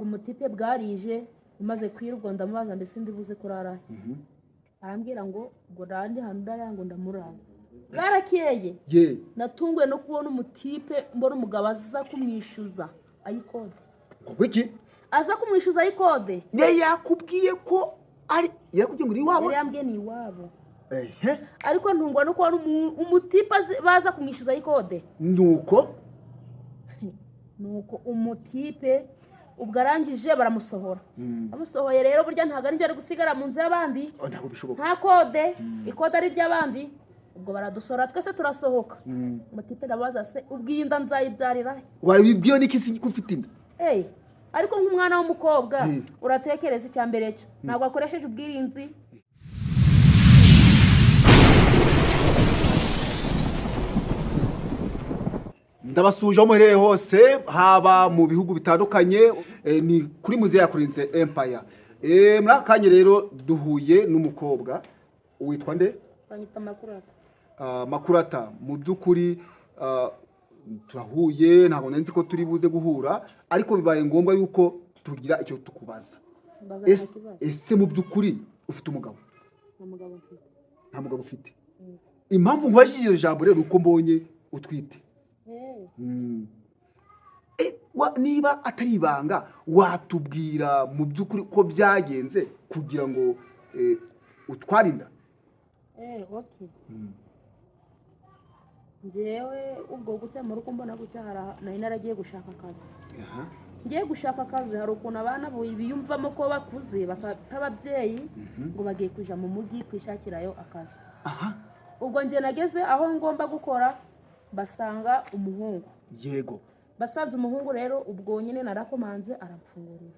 ubwo umutipe bwarije umaze kwirwa ndamubaza mbese ndibuze kurara arambwira ngo randi hantu ndarara ngo ndamuraza bwarakeye natunguwe no kubona umutipe mbona umugabo aza kumwishyuza ayikode wiki aza kumwishyuza ayikode yakubwiye ko ari yakubwiye ngo uri iwabo yambwiye ni iwabo ariko ntungwa no kubona umutipe baza kumwishyuza ayikode nuko umutipe ubwo arangije baramusohora amusohoye rero burya ntabwo ari ari gusigara mu nzu y'abandi nta kode ikode ari iry'abandi ubwo baradusora twese turasohoka umutipe ndabaza se ubwinda nzayibyarira wabibwiye n'iki si ufite inda ariko nk'umwana w'umukobwa uratekereza icya mbere cyo ntabwo akoresheje ubwirinzi ndabasuje aho muherereye hose haba mu bihugu bitandukanye ni kuri muzehe yakurinze empire muri aka kanya rero duhuye n'umukobwa witwa nde banyita makurata makurata mu by'ukuri turahuye ntabwo nzi ko turi buze guhura ariko bibaye ngombwa yuko tugira icyo tukubaza ese mu by'ukuri ufite umugabo nta mugabo ufite impamvu nkubajije iyo jambo rero uko mbonye utwite niba atari ibanga watubwira mu by'ukuri ko byagenze kugira ngo utware inda njyewe ubwo gukemura uko mbona gucyahara nari naragiye gushaka akazi ngiye gushaka akazi hari ukuntu abana biyumvamo ko bakuze bakata ababyeyi ngo bagiye kuja mu mujyi kwishakirayo akazi ubwo njye nageze aho ngomba gukora basanga umuhungu yego basanze umuhungu rero ubwo nyine narakomanze aramfungurira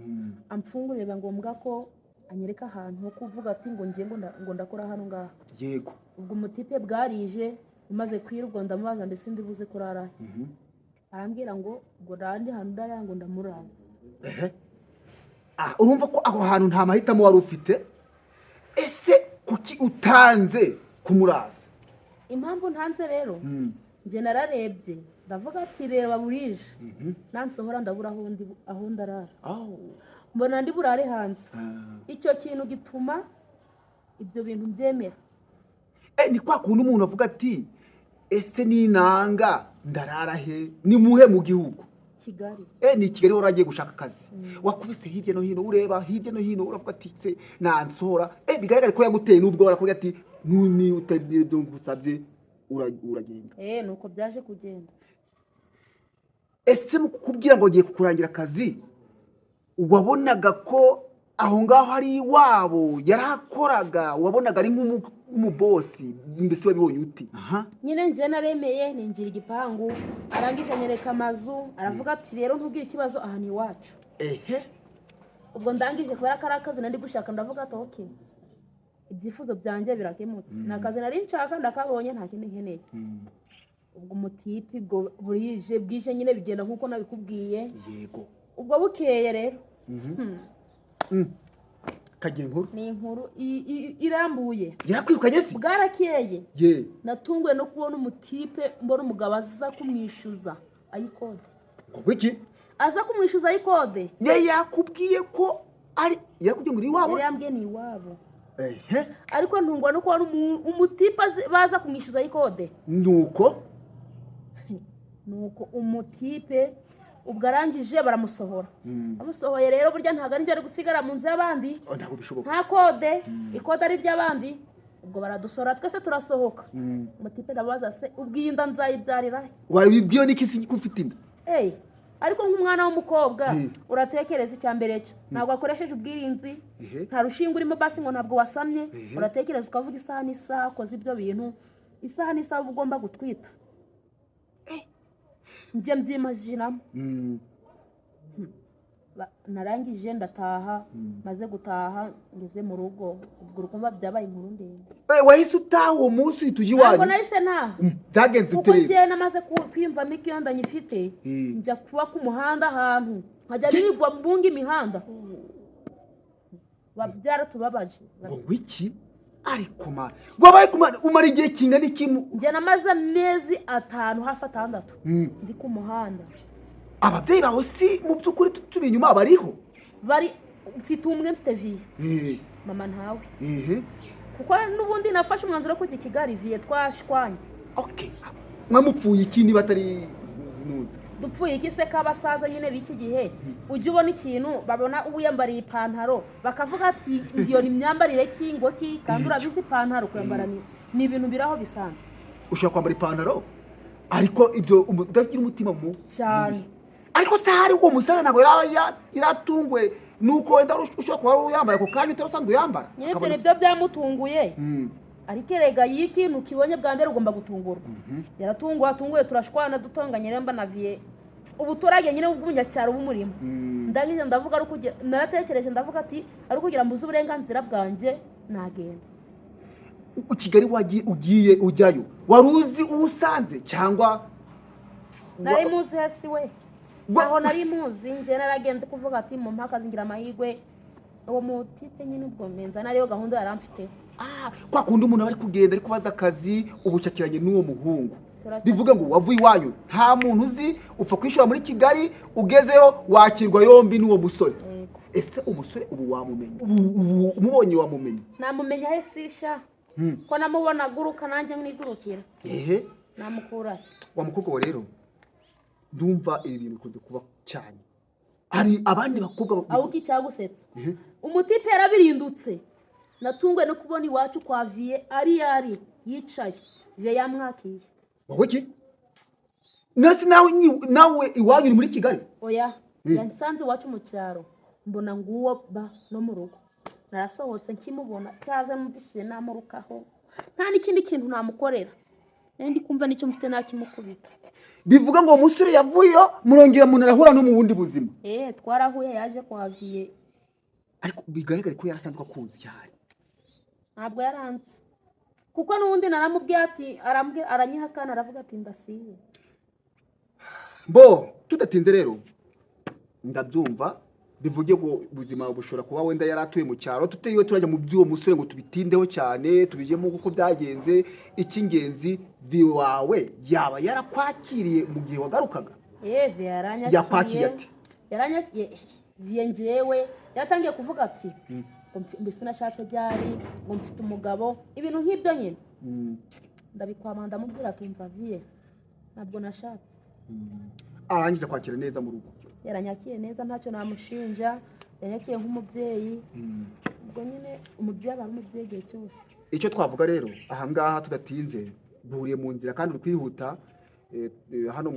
amfungurira biba ngombwa ko anyereka ahantu ho kuvuga ati ngo ngiye ngo ndakora hano ngaha yego ubwo umutipe bwarije umaze kwirwa ndamubaza mbese ndibuze kurara arambwira ngo randi hantu ndarara ngo ndamuraza urumva ko aho hantu nta mahitamo wari ufite ese kuki utanze kumuraza impamvu ntanze rero njye nararebye ndavuga ati reba burije nansohora ndabura aho ndarara mbona ndi burare hanze icyo kintu gituma ibyo bintu byemera ni kwa kuntu umuntu avuga ati ese ninanga ndarara he ni muhe mu gihugu Kigali ni Kigali waragiye gushaka akazi wakubise hirya no hino ureba hirya no hino uravuga ati se nansohora bigaragara ko yaguteye n'ubwo warakuvuga ati nuni utagiye byo ngusabye uragenda nuko byaje kugenda ese mu kukubwira ngo ugiye kukurangira akazi wabonaga ko aho ngaho hari iwabo yarakoraga wabonaga ari nk'umubosi mbese wabibonye uti nyine njye naremeye ninjira igipangu arangije anyereka amazu aravuga ati rero ntugire ikibazo aha ni iwacu ubwo ndangije kubera ko ari akazi nari gushaka ndavuga ati okay ibyifuzo byanjye birakemutse ni akazi nari nshaka ndakabonye nta kindi nkeneye ubwo umutipe bwije nyine bigenda nk'uko nabikubwiye yego ubwo bukeye rero kagira inkuru ni inkuru irambuye yarakwirukanye se bwarakeye natunguwe no kubona umutipe mbona umugabo aza kumwishyuza ayikode wiki aza kumwishyuza ayikode yakubwiye ko ari yakubwiye ngo uri iwabo yambwiye ni iwabo ariko ntungwa no kubona umutipe baza kumwishyuza ayikode nuko umutipe ubwo arangije baramusohora amusohoye rero burya ntabwo ari gusigara mu nzu y'abandi nta kode ikode ari iry'abandi ubwo baradusora twese turasohoka umutipe ndabaza se ubwinda nzayibyarira wabibwiye n'iki si ufite inda ariko nk'umwana w'umukobwa uratekereza icya mbere cyo ntabwo akoresheje ubwirinzi nta rushinge urimo basi ngo ntabwo wasamye uratekereza ukavuga isaha n'isaha akoze ibyo bintu isaha n'isaha uba ugomba gutwita njye mbyimajinamo narangije ndataha maze gutaha ngeze mu rugo ubwo urukumva byabaye inkuru ndende wahise utaha uwo munsi uhita ujya iwanyu ntabwo nahise ntaha byagenze kuko njye namaze kwiyumvamo ikiyonda nyifite njya kuba ku muhanda ahantu nkajya nirigwa mbunga imihanda byaratubabaje wiki ariko mara wabaye umara igihe kingana iki njye namaze amezi 5 hafi 6 ndi ku muhanda ababyeyi bawe si mu by'ukuri turi inyuma bariho bari mfite umwe mfite viye mama ntawe kuko n'ubundi nafashe umwanzuro ko iki Kigali viye twashwanye. Okay, mwamupfuye iki niba atari nuza? Dupfuye iki se k'abasaza nyine b'iki gihe ujye ubona ikintu babona uwiyambariye ipantaro bakavuga ati ndiyo ni imyambarire kingo ki kandi urabizi ipantaro kuyambara ni ibintu biraho bisanzwe. Ushaka kwambara ipantaro ariko ibyo udagira umutima mu cyane. Ariko se hari uwo musana ntabwo iratungwe nuko wenda ushobora kuba yambaye ako kanya utasanzwe yambara. Nyine ibyo byamutunguye. Ariko erega y'ikintu kibonye bwa mbere ugomba gutungurwa. Atunguye turashwana dutonganye remba na vie. Ubuturage nyine bw'umunyacyaro bumurimo. Ndangije ndavuga ari kugira naratekereje ndavuga ati ari kugira mbuze uburenganzira bwanje nagenda. Kigali ugiye ujyayo waruzi usanze cyangwa nari muzi hasi we aho nari muzi nje naragende kuvuga ati mu mpaka zingira amahigwe uwo mutipe nyine ubwo menza nariyo gahunda yaramfite. Kwa kundi umuntu bari kugenda ari kubaza akazi ubucakiranye n'uwo muhungu bivuga ngo wavuye iwanyu nta muntu uzi upfa kwishura muri Kigali ugezeyo wakirwa yombi n'uwo musore. Ese umusore ubu wamumenye umubonye wamumenye? Namumenya he sisha ko namubona guruka nanjye nigurukira. Namukura wamukobwa rero ndumva ibi bintu bikunze kuba cyane. Hari abandi bakobwa aho kicyagusetse umutipe yarabirindutse natungwe no kubona iwacu kwa vie ari yicaye vie yamwakiye. Wowe ki nasi nawe iwanyu muri Kigali? Oya yansanze iwacu mu cyaro mbona nguwo ba no mu rugo narasohotse nkimubona cyaza mubishye namurukaho nta n'ikindi kintu namukorera ndi kumva nicyo mfite nakimukubita. Bivuga ngo umusore yavuyo murongera umuntu arahura no mu bundi buzima? Twarahuye yaje kwa vie ariko bigaragara ko yarasanzwe akuzi cyane. Ntabwo yaranze kuko n'ubundi naramubwiye ati aranyihakana aravuga ati ndasiye. Tudatinze rero ndabyumva bivuge ngo ubuzima bushobora kuba wenda yaratuye mu cyaro tutiwe turajya mu by'uwo musore ngo tubitindeho cyane tubijemo uko byagenze. Icy'ingenzi wawe yaba yarakwakiriye mu gihe wagarukaga? Yakwakiriye ati vie njyewe yatangiye kuvuga ati mbese nashatse byari ngo mfite umugabo ibintu nk'ibyo nyine ndabikwamanda mubwira tumva vie ntabwo nashatse. Arangiza kwakira neza mu rugo? Yaranyakiye neza ntacyo namushinja yanyakiye nk'umubyeyi. Ubwo nyine umubyeyi aba umubyeyi igihe cyose. Icyo twavuga rero aha ngaha tudatinze duhuriye mu nzira kandi uri kwihuta hano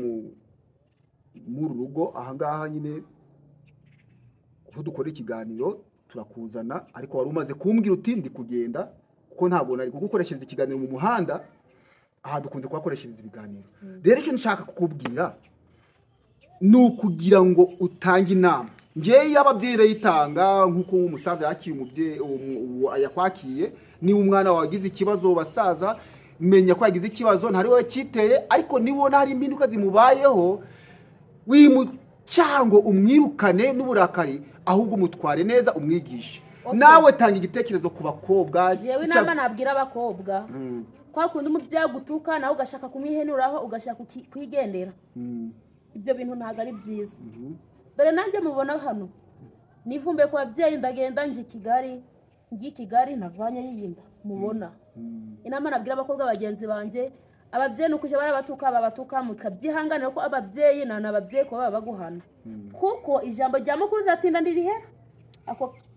mu rugo aha ngaha nyine aho dukora ikiganiro turakuzana ariko wari umaze kumbwira uti ndi kugenda kuko ntabwo nari kugukoreshereza ikiganiro mu muhanda. Aha dukunze kubakoreshereza ibiganiro. Rero icyo nshaka kukubwira ni ukugira ngo utange inama. Ngewe y'ababyeyi yitanga nk'uko umusaza yakiriye umubyeyi yakwakiye niba umwana wagize ikibazo basaza menya ko yagize ikibazo ntari wowe kiteye ariko nibona hari impinduka zimubayeho wimucyango umwirukane n'uburakari ahubwo umutware neza umwigishe. Nawe tanga igitekerezo ku bakobwa. Jewe inama nabwira abakobwa kwa kundi umubyeyi gutuka nawe ugashaka kumwihenuraho ugashaka kwigendera. Ibyo bintu ntago ari byiza. Dore nanjye mubona hano nivumbe ku babyeyi ndagenda nje Kigali navanye yinda mubona. Inama nabwira abakobwa bagenzi banje ababyeyi nukuje barabatuka babatuka mukabyihanganira ko ababyeyi n'ababyeyi ko baba baguhana kuko ijambo rya mukuru ratinda ndirihe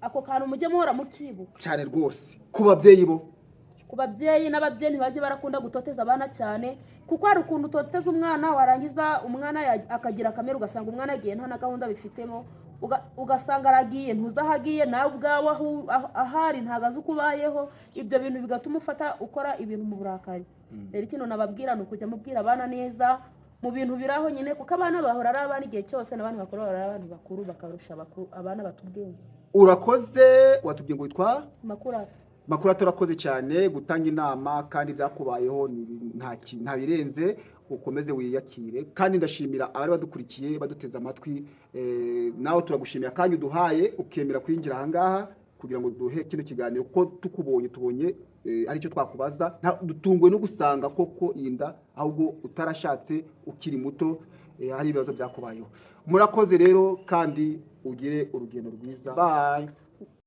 ako kantu mujye muhora mukibuka cyane rwose ku babyeyi n'ababyeyi ntibaje barakunda gutoteza abana cyane kuko hari ukuntu utoteza umwana warangiza umwana akagira kamera ugasanga umwana agiye nta na gahunda bifitemo ugasanga aragiye ntuzahagiye nawe ubwawe ahari ntagaze ukubayeho. Ibyo bintu bigatuma ufata ukora ibintu mu burakari. Rero ikintu nababwira ni ukujya mubwira abana neza mu bintu biraho nyine kuko abana bahora ari abana igihe cyose n'abantu bakuru bahora ari abantu bakuru bakarusha abana batubwenge. Urakoze watubwiye ngo witwa Makura turakoze cyane gutanga inama kandi byakubayeho nta birenze ukomeze wiyakire kandi ndashimira abari badukurikiye baduteza amatwi. Nawe turagushimira kandi uduhaye ukemera kwinjira aha ngaha kugira ngo duhe kino kiganiro ko tubonye aricyo twakubaza dutungwe no gusanga koko inda ahubwo utarashatse ukiri muto hari ibibazo byakubayeho. Murakoze rero kandi ugire urugendo rwiza. Bye.